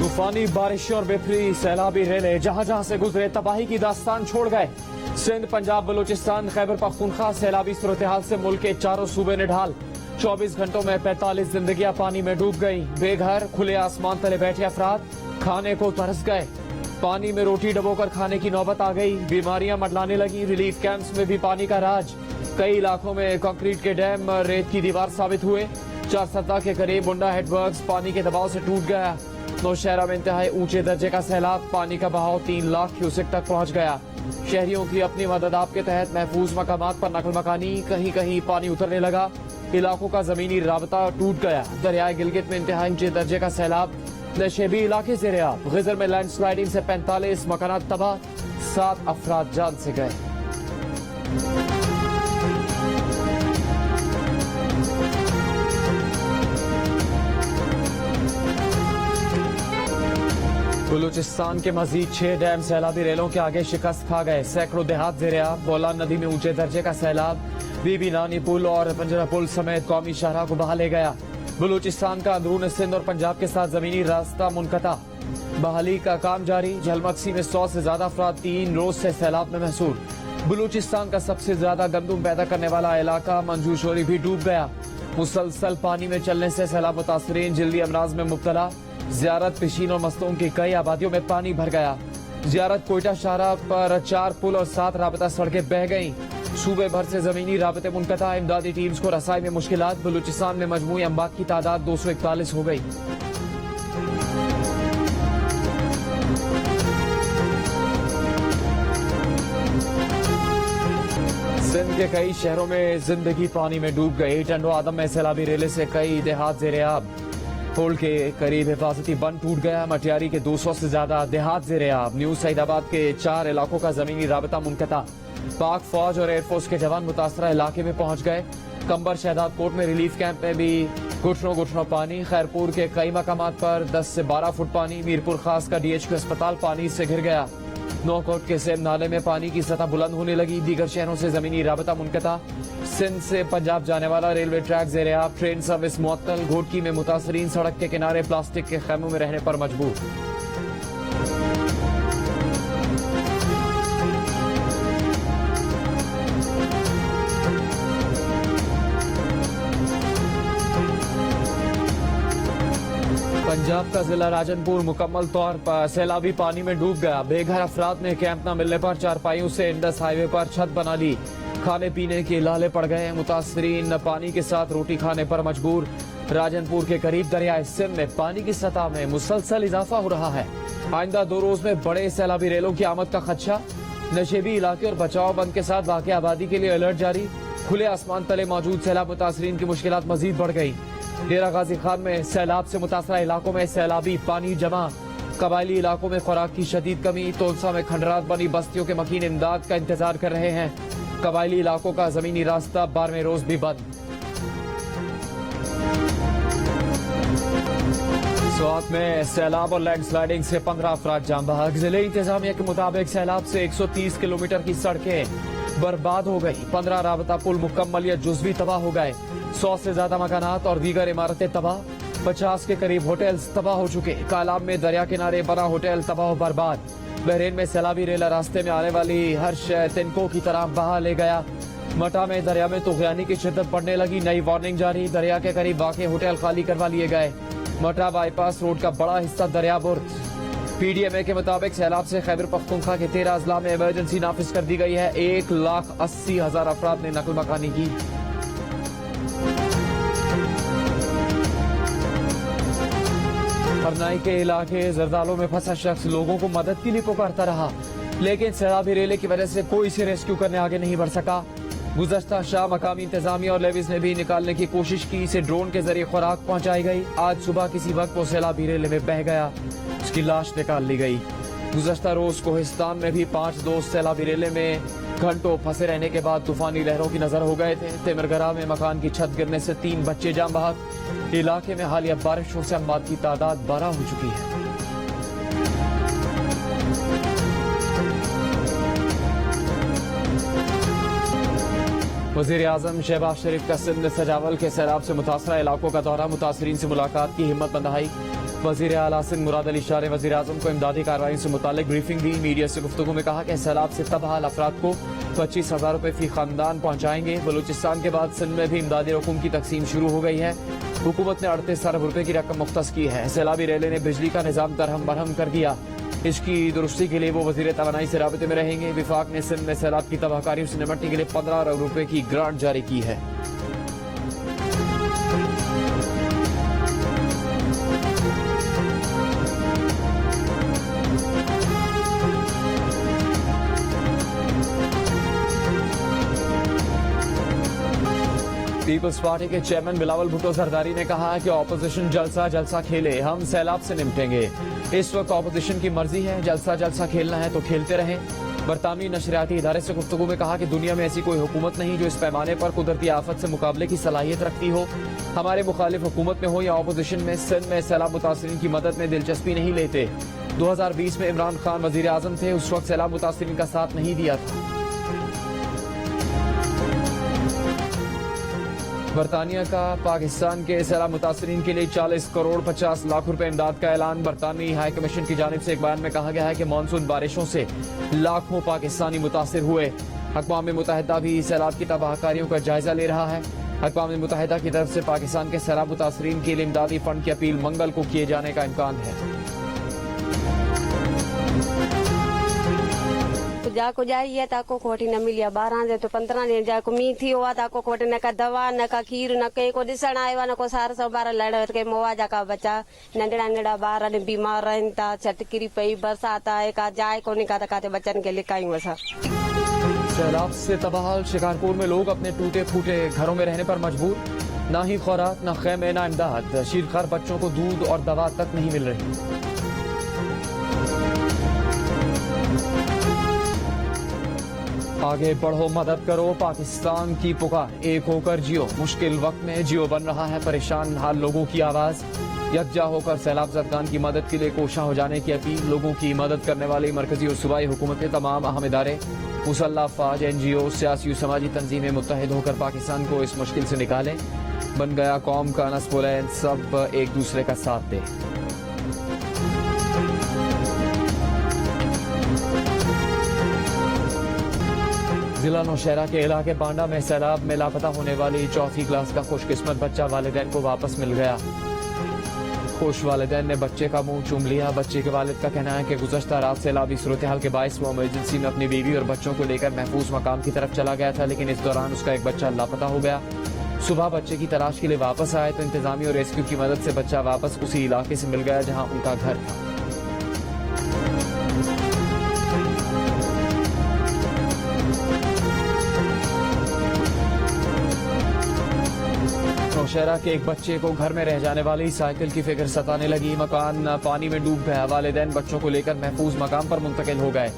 तूफानी बारिश और बेपरी सैलाबी रेले जहां जहां से गुजरे तबाही की दास्तान छोड़ गए। सिंध, पंजाब, बलूचिस्तान, खैबर पख्तूनख्वा सैलाबी सूरत हाल से मुल्क के चारों सूबे निढाल। 24 घंटों में 45 जिंदगियां पानी में डूब गई। बेघर खुले आसमान तले बैठे अफराद खाने को तरस गए। पानी में रोटी डबोकर खाने की नौबत आ गई। बीमारियां मंडलाने लगी। रिलीफ कैंप्स में भी पानी का राज। कई इलाकों में कंक्रीट के डैम रेत की दीवार साबित हुए। 4 सतह के करीब मुंडा हेडवर्क्स पानी के दबाव से टूट गया। नौशहरा में इंतहाई ऊंचे दर्जे का सैलाब, पानी का बहाव 3 लाख क्यूसेक तक पहुंच गया। शहरियों की अपनी मदद आपके तहत महफूज मकामात पर नकल मकानी। कहीं कहीं पानी उतरने लगा। इलाकों का जमीनी राबता टूट गया। दरियाए गिलगित में इंतहाई ऊंचे दर्जे का सैलाब। नशेबी इलाके से रेयाब। गिजर में लैंडस्लाइडिंग से 45 मकानात तबाह। 7 अफराद जान से गए। बलूचिस्तान के मजीद 6 डैम सैलाबी रेलों के आगे शिकस्त खा गए। सैकड़ों देहात ज़ेर-ए-आब। बोलान नदी में ऊंचे दर्जे का सैलाब बीबी नानी पुल और पंजरा पुल समेत कौमी शाहराह को बहा ले गया। बलूचिस्तान का अंदरून सिंध और पंजाब के साथ जमीनी रास्ता मुनक़ता। बहाली का काम जारी। झलमक्सी में 100 से ज्यादा अफराद 3 रोज से सैलाब में महसूर। बलूचिस्तान का सबसे ज्यादा गंदुम पैदा करने वाला इलाका मंजूशोरी भी डूब गया। मुसलसल पानी में चलने से सैलाब मुतासरीन जल्दी अमराज में मुब्तला। जियारत, पिशीन और मस्तूम की कई आबादियों में पानी भर गया। जियारत कोयटा शाहराह पर 4 पुल और 7 राबता सड़कें बह गईं। सूबे भर से जमीनी राबते मुनक़ता। इमदादी टीम्स को रसाई में मुश्किलात। बलूचिस्तान में मजमूई अम्बात की तादाद 241 हो गई। सिंध के कई शहरों में जिंदगी पानी में डूब गई। टंडो आदम में सैलाबी रेले से कई देहात ज़ेर-ए-आब। पुल के करीब हिफाजती बंद टूट गया। मटियारी के 200 से ज्यादा देहात ज़ेर-ए-आब। न्यू सईदाबाद के 4 इलाकों का जमीनी राबता मुनक़ता। पाक फौज और एयरफोर्स के जवान मुतासरा इलाके में पहुंच गए। कंबर शहदाद कोट में रिलीफ कैंप में भी घुटनों घुटनों पानी। खैरपुर के कई मकामात पर 10 से 12 फुट पानी। मीरपुर खास का DHQ अस्पताल पानी से घिर गया। नौकोट के सेम नाले में पानी की सतह बुलंद होने लगी। दीगर शहरों से जमीनी राबता मुनक़ता। सिंध से पंजाब जाने वाला रेलवे ट्रैक ज़ेर-ए-आब। ट्रेन सर्विस मुअत्तल। घोटकी में मुतासरीन सड़क के किनारे प्लास्टिक के खैमों में रहने पर मजबूर। पंजाब का जिला राजनपुर मुकम्मल तौर पर सैलाबी पानी में डूब गया। बेघर अफराद ने कैंप न मिलने पर चारपाइयों से इंडस हाईवे पर छत बना ली। खाने पीने के लाले पड़ गए। मुतासरीन पानी के साथ रोटी खाने पर मजबूर। राजनपुर के करीब दरियाए सिंध में पानी की सतह में मुसलसल इजाफा हो रहा है। आइंदा 2 रोज में बड़े सैलाबी रेलों की आमद का खदशा। नशेबी इलाके और बचाव बंद के साथ वाक़ई आबादी के लिए अलर्ट जारी। खुले आसमान तले मौजूद सैलाब मुतासरीन की मुश्किलात मजीद बढ़ गई। डेरा गाजी खान में सैलाब से मुतासरा इलाकों में सैलाबी पानी जमा। कबायली इलाकों में खुराक की शदीद कमी। तोलसा में खंडरात बनी बस्तियों के मकीन इमदाद का इंतजार कर रहे हैं। कबायली इलाकों का जमीनी रास्ता 12वें रोज भी बंद। स्वात में सैलाब और लैंडस्लाइडिंग से 15 अफराद जान बहक। जिले इंतजामिया के मुताबिक सैलाब से 130 किलोमीटर की सड़कें बर्बाद हो गई। 15 राबता पुल मुकम्मल या जुज़वी तबाह हो गए। 100 से ज्यादा मकानात और दीगर इमारतें तबाह। 50 के करीब होटल्स तबाह हो चुके। कालाब में दरिया किनारे बना होटल तबाह और बर्बाद। बहरीन में सैलाबी रेला रास्ते में आने वाली हर शय तिनको की तरह बहा ले गया। मटा में दरिया में तुग़यानी की शिद्दत बढ़ने लगी। नई वार्निंग जारी। दरिया के करीब वाक़े होटल खाली करवा लिए गए। मटा बाईपास रोड का बड़ा हिस्सा दरिया बुर्द। PDMA के मुताबिक सैलाब से खैबर पख्तूनख्वा के 13 अजला में इमरजेंसी नाफिज कर दी गई है। 1,80,000 अफराद ने नकल मकानी की। हरनाई के इलाके जरदालों में फंसा शख्स लोगों को मदद के लिए पुकारता रहा, लेकिन सैलाबी रेले की वजह से कोई इसे रेस्क्यू करने आगे नहीं बढ़ सका। गुज़श्ता शाह मकामी इंतजामिया और लेविस ने भी निकालने की कोशिश की। इसे ड्रोन के जरिए खुराक पहुंचाई गई। आज सुबह किसी वक्त वो सैलाबी रेले में बह गया। उसकी लाश निकाल ली गई। गुज़श्ता रोज कोहिस्तान में भी 5 दोस्त सैलाबी रेले में घंटों फंसे रहने के बाद तूफानी लहरों की नजर हो गए थे। तिमरगरा में मकान की छत गिरने से 3 बच्चे जान बहक। इलाके में हालिया बारिशों से अमवात की तादाद 12 हो चुकी है। वज़ीर आज़म शहबाज शरीफ का सिंध सजावल के सैलाब से मुतासरा इलाकों का दौरा, मुतासरीन से मुलाकात की, हिम्मत बंधाई। वज़ीर आला सिंध मुराद अली शाह ने वज़ीर आज़म को इमदादी कार्रवाई से मुतालिक ब्रीफिंग दी। मीडिया से गुफ्तगू में कहा कि सैलाब से तबाह अफराद को 25,000 रुपये फी खानदान पहुँचाएंगे। बलूचिस्तान के बाद सिंध में भी इमदादी रकूम की तकसीम शुरू हो गई है। हुकूमत ने 38 अरब रुपये की रकम मुख्तस की है। सैलाबी रेले ने बिजली का निज़ाम दरहम बरहम कर दिया। इसकी दुरुस्ती के लिए वो वज़ीर तवानाई से राबते में रहेंगे। विफाक ने सिंध में सैलाब की तबाहकारियों से निपटने के लिए 15 अरब रुपये की ग्रांट जारी की है। पीपल्स पार्टी के चेयरमैन बिलावल भुट्टो जरदारी ने कहा कि ऑपोजिशन जलसा जलसा खेले, हम सैलाब से निपटेंगे। इस वक्त ऑपोजिशन की मर्जी है, जलसा जलसा खेलना है तो खेलते रहें। बरतानवी नशरियाती इदारे से गुफ्तगू में कहा कि दुनिया में ऐसी कोई हुकूमत नहीं जो इस पैमाने पर कुदरती आफत से मुकाबले की सलाहियत रखती हो। हमारे मुखालिफ हुकूमत में हो या ऑपोजिशन में, सिंध में सैलाब मुतासरीन की मदद में दिलचस्पी नहीं लेते। 2020 में इमरान खान वजीर आजम थे, उस वक्त सैलाब मुतासरीन का साथ नहीं दिया था। बरतानिया का पाकिस्तान के सैलाब मुतासरीन के लिए 40 करोड़ 50 लाख रुपए इमदाद का ऐलान। बरतानवी हाई कमीशन की जानिब से एक बयान में कहा गया है कि मानसून बारिशों से लाखों पाकिस्तानी मुतासिर हुए। अक़वाम मुत्तहिदा भी सैलाब की तबाहकारियों का जायजा ले रहा है। अक़वाम मुत्तहिदा की तरफ से पाकिस्तान के सैलाब मुतासरीन के लिए इमदादी फंड की अपील मंगल को किए जाने का इम्कान है। जाको जाइए ताको कोठी न मिलिया 12 दिन तो 15 दिन जाको मी थी हुआ ताको कोठी न का दवा न का खीर न के को दिसण आयो न को सार सब 12 लड़ के मोवा जाका बच्चा नंडड़ा नंडड़ा 12 ने बीमार रहन ता छटकिरी पई बरसात आए का जाए को नहीं का ते बच्चन के लिकाई वसा। सैलाब से तबाह शिकारपुर में लोग अपने टूटे फूटे घरों में रहने पर मजबूर। ना ही खुराक, ना खैमे, ना इमदाद। शीरखार बच्चों को दूध और दवा तक नहीं मिल रही। आगे बढ़ो, मदद करो, पाकिस्तान की पुकार, एक होकर जियो। मुश्किल वक्त में जियो बन रहा है परेशान हाल लोगों की आवाज। यकजा होकर सैलाब ज़दगान की मदद के लिए कोशा हो जाने की अपील। लोगों की मदद करने वाली मरकजी और सूबाई हुकूमत के तमाम अहम इदारे, मुसल्लह अफवाज, NGO, सियासी और समाजी तंजीमें मुत्तहिद होकर पाकिस्तान को इस मुश्किल से निकालें। बन गया कौम का नस्ल, सब एक दूसरे का साथ दे। जिला नौशहरा के इलाके बांडा में सैलाब में लापता होने वाली 4वीं क्लास का खुशकिस्मत बच्चा वालिदैन को वापस मिल गया। खुश वालिदैन ने बच्चे का मुंह चूम लिया। बच्चे के वालिद का कहना है कि गुज़श्ता रात सैलाबी सूरत हाल के बायस वो इमरजेंसी में अपनी बीवी और बच्चों को लेकर महफूज मकाम की तरफ चला गया था, लेकिन इस दौरान उसका एक बच्चा लापता हो गया। सुबह बच्चे की तलाश के लिए वापस आए तो इंतजामी और रेस्क्यू की मदद से बच्चा वापस उसी इलाके से मिल गया जहाँ उनका घर था। नौशहरा के एक बच्चे को घर में रह जाने वाली साइकिल की फिक्र सताने लगी। मकान पानी में डूब गया। वालिदैन बच्चों को लेकर महफूज मकाम पर मुंतकिल हो गए।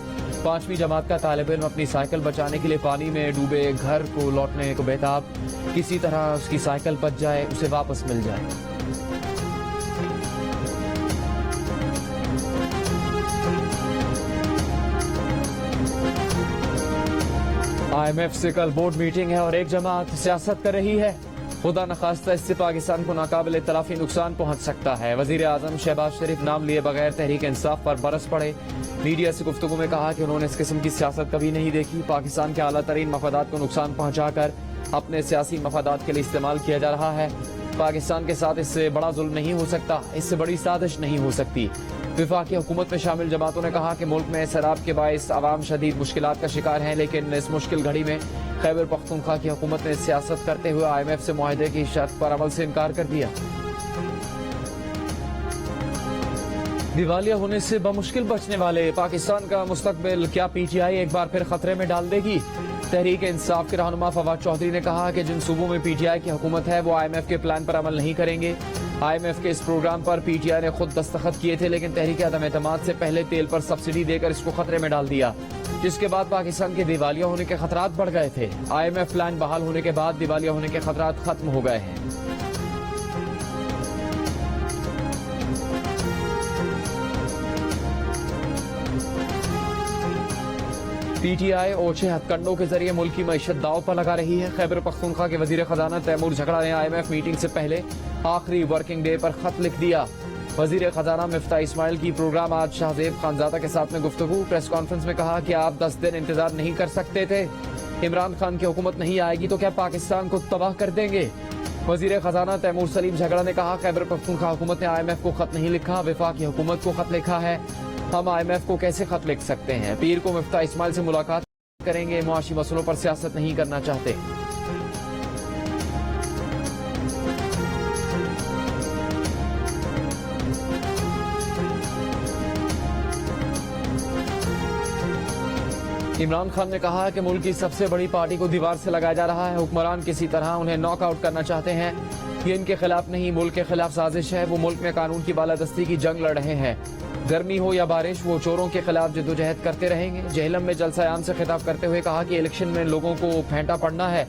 5वीं जमात का तालिब इल्म अपनी साइकिल बचाने के लिए पानी में डूबे घर को लौटने को बेताब। किसी तरह उसकी साइकिल बच जाए, उसे वापस मिल जाए। IMF से कल बोर्ड मीटिंग है और एक जमात सियासत कर रही है। खुदा नखास्ता इससे पाकिस्तान को नाकाबिल तलाफी नुकसान पहुंच सकता है। वजीर आजम शहबाज शरीफ नाम लिए बगैर तहरीक इंसाफ पर बरस पड़े। मीडिया से गुफ्तगू में कहा कि उन्होंने इस किस्म की सियासत कभी नहीं देखी। पाकिस्तान के आला तरीन मफादात को नुकसान पहुंचाकर अपने सियासी मफादात के लिए इस्तेमाल किया जा रहा है। पाकिस्तान के साथ इससे बड़ा जुल्म नहीं हो सकता, इससे बड़ी साजिश नहीं हो सकती। विफाकी हुकूमत में शामिल जमातों ने कहा कि मुल्क में सैलाब के बायस आवाम शदीद मुश्किलात का शिकार हैं, लेकिन इस मुश्किल घड़ी में खैबर पख्तूनख्वा की हुकूमत ने सियासत करते हुए IMF से मुआहदे की शर्त पर अमल से इनकार कर दिया। दिवालिया होने से बमुश्किल बचने वाले पाकिस्तान का मुस्तकबिल क्या PTI एक बार फिर खतरे में डाल देगी? तहरीक इंसाफ के रहनुमा फवाद चौधरी ने कहा कि जिन सूबों में PTI की हुकूमत है वो IMF के प्लान पर अमल नहीं करेंगे। IMF के इस प्रोग्राम पर PTI ने खुद दस्तखत किए थे, लेकिन तहरीक अदम एतमाद से पहले तेल पर सब्सिडी देकर इसको खतरे में डाल दिया, जिसके बाद पाकिस्तान के दिवालिया होने के खतरात बढ़ गए थे। IMF प्लान बहाल होने के बाद दिवालिया होने के खतरात खत्म हो गए हैं। पीटीआई ओछे हथकंडों के जरिए मुल्क की मईशत दांव पर लगा रही है। खैबर पख्तूनख्वा के वजीर खजाना तैमूर झगड़ा ने IMF मीटिंग से पहले आखिरी वर्किंग डे पर खत लिख दिया। वजीर खजाना मिफ्ता इस्माइल की प्रोग्राम आज शाहजेब खानजादा के साथ में गुफ्तगू। प्रेस कॉन्फ्रेंस में कहा कि आप 10 दिन इंतजार नहीं कर सकते थे। इमरान खान की हुकूमत नहीं आएगी तो क्या पाकिस्तान को तबाह कर देंगे। वजीर खजाना तैमूर सलीम झगड़ा ने कहा, खैबर पख्तूनख्वा हुकूमत ने IMF को खत नहीं लिखा, वफाकी हुकूमत को खत लिखा है। हम IMF को कैसे खत लिख सकते हैं। पीर को मिफ्ता इस्माइल से मुलाकात करेंगे। मुआशी मसलों पर सियासत नहीं करना चाहते। इमरान खान ने कहा कि मुल्क की सबसे बड़ी पार्टी को दीवार से लगाया जा रहा है। हुक्मरान किसी तरह उन्हें नॉकआउट करना चाहते हैं। ये इनके खिलाफ नहीं, मुल्क के खिलाफ साजिश है। वो मुल्क में कानून की बालादस्ती की जंग लड़ रहे हैं। गर्मी हो या बारिश, वो चोरों के खिलाफ जद्दोजहद करते रहेंगे। जेहलम में जलसा-ए-आम से खिताब करते हुए कहा कि इलेक्शन में लोगों को फेंटा पड़ना है,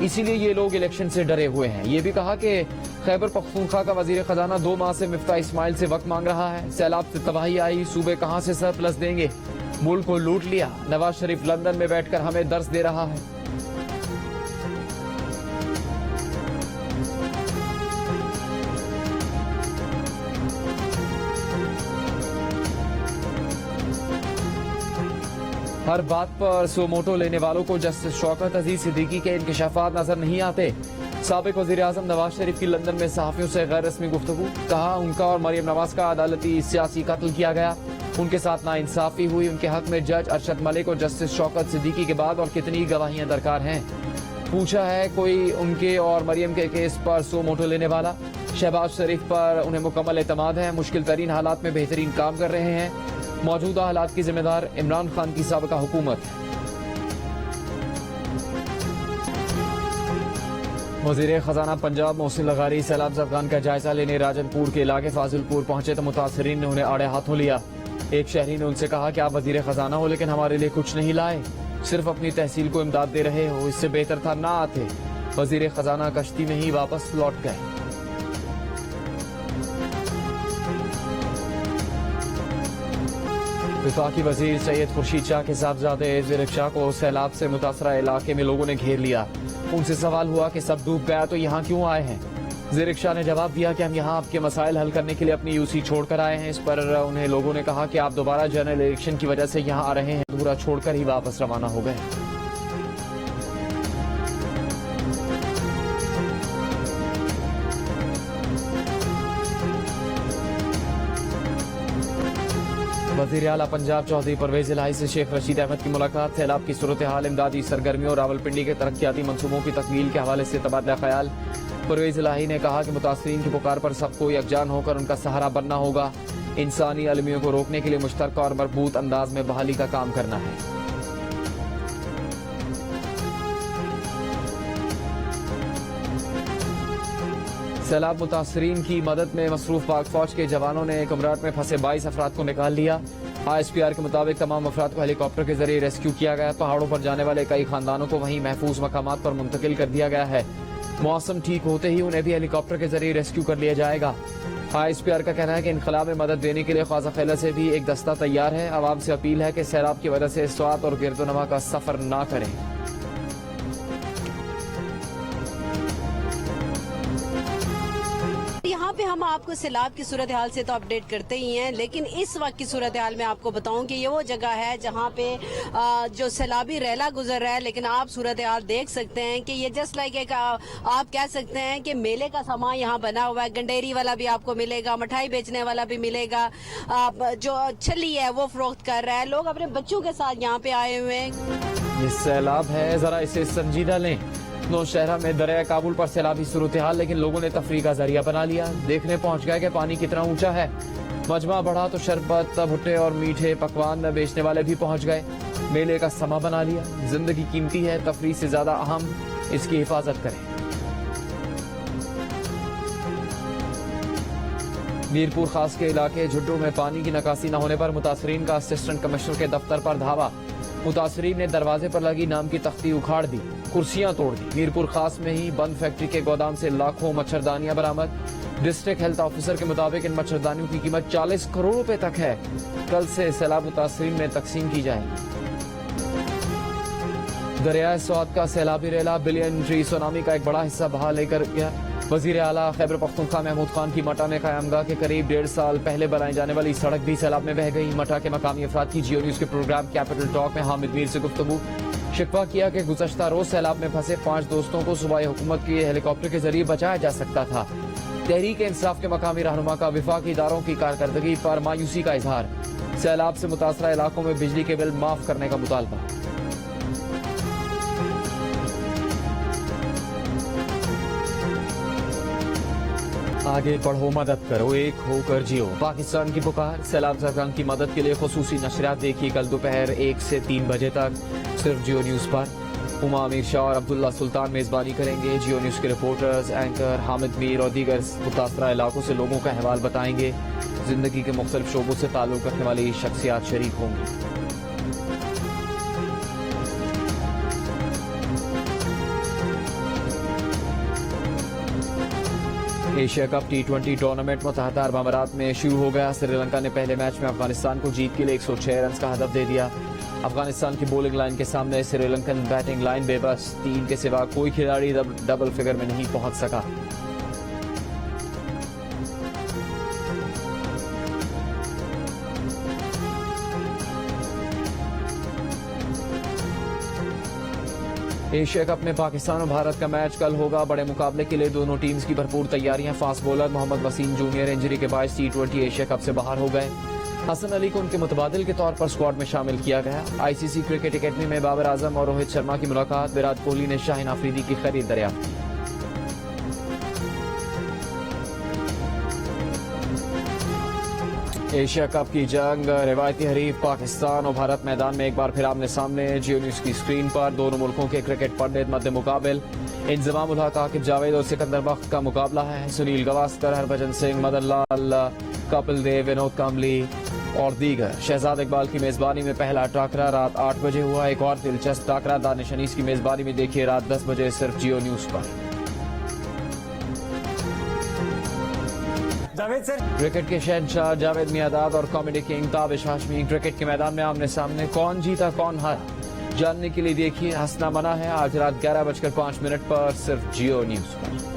इसीलिए ये लोग इलेक्शन से डरे हुए हैं। ये भी कहा कि खैबर पख्तूनख्वा का वजीर खजाना 2 माह से मिफ्ता इस्माइल से वक्त मांग रहा है। सैलाब से तबाही आई, सूबे कहां से सरप्लस देंगे। मुल्क को लूट लिया। नवाज शरीफ लंदन में बैठकर हमें दर्स दे रहा है। हर बात पर सोमोटो लेने वालों को जस्टिस शौकत अजीज सिद्दीकी के इंकशाफात नजर नहीं आते। साबिक वजीर आजम नवाज शरीफ की लंदन में सहाफियों से गैर रस्मी गुफ्तगू। कहा, उनका और मरियम नवाज का अदालती सियासी कत्ल किया गया। उनके साथ नाइंसाफी हुई। उनके हक में जज अरशद मलिक और जस्टिस शौकत सिद्दीकी के बाद और कितनी गवाहियां दरकार हैं। पूछा है कोई उनके और मरियम के केस पर सोमोटो लेने वाला। शहबाज शरीफ पर उन्हें मुकम्मल एतमाद है। मुश्किल तरीन हालात में बेहतरीन काम कर रहे हैं। मौजूदा हालात की जिम्मेदार इमरान खान की साबिका हुकूमत है। वजीर खजाना पंजाब मोहसिन लगारी सैलाब ज़फ़गान का जायजा लेने राजनपुर के इलाके फाजिलपुर पहुंचे तो मुतासरीन ने उन्हें आड़े हाथों लिया। एक शहरी ने उनसे कहा कि आप वजीर खजाना हो लेकिन हमारे लिए कुछ नहीं लाए, सिर्फ अपनी तहसील को इमदाद दे रहे हो। इससे बेहतर था ना आते। वजीर खजाना कश्ती में ही वापस लौट गए। वफाकी वजीर सैयद खुर्शीद शाह के साहबजादे ज़ेरिक शाह को सैलाब से मुतासरा इलाके में लोगों ने घेर लिया। उनसे सवाल हुआ कि सब डूब गया तो यहाँ क्यों आए हैं। ज़ेरिक शाह ने जवाब दिया कि हम यहाँ आपके मसाइल हल करने के लिए अपनी यूसी छोड़कर आए हैं। इस पर उन्हें लोगों ने कहा कि आप दोबारा जनरल इलेक्शन की वजह से यहाँ आ रहे हैं। पूरा छोड़कर ही वापस रवाना हो गए। वज़ीर आला पंजाब चौधरी परवेज इलाही से शेख रशीद अहमद की मुलाकात। सैलाब की सूरत हाल, इमदादी सरगर्मियों और रावलपिंडी के तरक्याती मंसूबों की तकमील के हवाले से तबादला ख्याल। परवेज इलाही ने कहा कि मुतासरीन की पुकार पर सबको यकजान होकर उनका सहारा बनना होगा। इंसानी अलमियों को रोकने के लिए मुश्तरका और मरबूत अंदाज में बहाली का काम करना है। सैलाब मुतासरीन की मदद में मसरूफ पाक फौज के जवानों ने कुमराट में फंसे 22 अफराद को निकाल लिया। ISPR के मुताबिक तमाम अफराद को हेलीकॉप्टर के जरिए रेस्क्यू किया गया। पहाड़ों पर जाने वाले कई खानदानों को वहीं महफूज मकामात पर मुंतकिल कर दिया गया है। मौसम ठीक होते ही उन्हें भी हेलीकॉप्टर के जरिए रेस्क्यू कर लिया जाएगा। ISPR का कहना है कि इनखला में मदद देने के लिए ख्वाजा खैला से भी एक दस्ता तैयार है। आवाम से अपील है कि सैलाब की वजह से स्वात और गिरदोनमा का सफर ना करें। यहाँ पे हम आपको सैलाब की सूरत हाल से तो अपडेट करते ही हैं, लेकिन इस वक्त की सूरत हाल में आपको बताऊं कि ये वो जगह है जहाँ पे जो सैलाबी रैला गुजर रहा है। लेकिन आप सूरत हाल देख सकते हैं कि ये जस्ट लाइक एक आप कह सकते हैं कि मेले का सामान यहाँ बना हुआ है। गंडेरी वाला भी आपको मिलेगा, मिठाई बेचने वाला भी मिलेगा, जो छली है वो फरोख्त कर रहा है। लोग अपने बच्चों के साथ यहाँ पे आए हुए हैं। ये सैलाब है, जरा इसे संजीदा लें। नौशहरा में दरिया काबुल पर सैलाबी सूरत हाल, लेकिन लोगों ने तफरीह का जरिया बना लिया। देखने पहुंच गए कि पानी कितना ऊंचा है। मजमा बढ़ा तो शरबत, भुट्टे और मीठे पकवान बेचने वाले भी पहुंच गए। मेले का समा बना लिया। जिंदगी कीमती है, तफरीह से ज्यादा अहम, इसकी हिफाजत करें। मीरपुर खास के इलाके झुड्डू में पानी की निकासी न होने पर मुतासरीन का असिस्टेंट कमिश्नर के दफ्तर पर धावा। मुतासरीन ने दरवाजे पर लगी नाम की तख्ती उखाड़ दी, कुर्सियां तोड़ दी। मीरपुर खास में ही बंद फैक्ट्री के गोदाम से लाखों मच्छरदानियां बरामद। डिस्ट्रिक्ट हेल्थ ऑफिसर के मुताबिक इन मच्छरदानियों की कीमत 40 करोड़ रुपए तक है। कल से सैलाब मुतासरीन में तकसीम की जाएगी। दरियाए स्वात का सैलाबी रेला बिलियन ट्री सुनामी का एक बड़ा हिस्सा बहा लेकर गया। वजीर आला खैबर पख्तूनख्वा महमूद खान की मटा में क़यामगाह के करीब 1.5 साल पहले बनाई जाने वाली सड़क भी सैलाब में बह गई। मटा के मकामी अफराद की जियो न्यूज के प्रोग्राम कैपिटल टॉक में हामिद मीर से गुफ्तगू। शिकवा किया कि गुज़श्ता रोज सैलाब में फंसे 5 दोस्तों को सूबाई हुकूमत के हेलीकॉप्टर के जरिए बचाया जा सकता था। तहरीक इंसाफ के मकामी रहनुमा का विफाकी इदारों की कारकर्दगी पर मायूसी का इजहार। सैलाब से मुतासरा इलाकों में बिजली के बिल माफ करने का मुतालबा। आगे बढ़ो, मदद करो, एक होकर जियो, पाकिस्तान की पुकार। सैलाब ज़दगान की मदद के लिए खुसूसी नशरियात देखिए कल दोपहर 1 से 3 बजे तक सिर्फ जियो न्यूज पर। उमा अमीर शाह और अब्दुल्ला सुल्तान मेजबानी करेंगे। जियो न्यूज के रिपोर्टर्स, एंकर हामिद मीर और दीगर मुतासरा इलाकों से लोगों का अहवाल बताएंगे। जिंदगी के मुख्तलिफ शोबों से ताल्लुक रखने वाली शख्सियात शरीक होंगी। एशिया कप T20 टूर्नामेंट मुत्तहदा अरब अमारात में शुरू हो गया। श्रीलंका ने पहले मैच में अफगानिस्तान को जीत के लिए 106 रन का हदफ दे दिया। अफगानिस्तान की बॉलिंग लाइन के सामने श्रीलंकन बैटिंग लाइन बेबस। 3 के सिवा कोई खिलाड़ी डबल फिगर में नहीं पहुंच सका। एशिया कप में पाकिस्तान और भारत का मैच कल होगा। बड़े मुकाबले के लिए दोनों टीम्स की भरपूर तैयारियां। Fast bowler Mohammad Wasim junior injury के बायस T20 एशिया कप से बाहर हो गए। हसन अली को उनके मुतबादिल के तौर पर स्क्वाड में शामिल किया गया। ICC क्रिकेट अकेडमी में बाबर आजम और रोहित शर्मा की मुलाकात। विराट कोहली ने शाहिन आफरीदी की खरीद दरियाफ्त की। एशिया कप की जंग, रिवायती हरीफ पाकिस्तान और भारत मैदान में एक बार फिर आमने सामने। जियो न्यूज की स्क्रीन पर दोनों मुल्कों के क्रिकेट पंडित मद्दे मुकाबिल। इंजमाम उल हक, आकिब जावेद और सिकंदर बख्त का मुकाबला है। सुनील गावस्कर, हरभजन सिंह, मदन लाल, कपिल देव, विनोद कांबली और दीगर। शहजाद इकबाल की मेजबानी में पहला टाकरा रात 8 बजे हुआ। एक और दिलचस्प टाकरा दानिश अनीस की मेजबानी में देखिए रात 10 बजे सिर्फ जियो न्यूज पर। क्रिकेट के शहंशाह जावेद मियादाद और comedy king Tabish Hashmi cricket के मैदान में आमने सामने। कौन जीता कौन हारा जानने के लिए देखिए हंसना मना है आज रात 11:05 पर सिर्फ जियो न्यूज पर।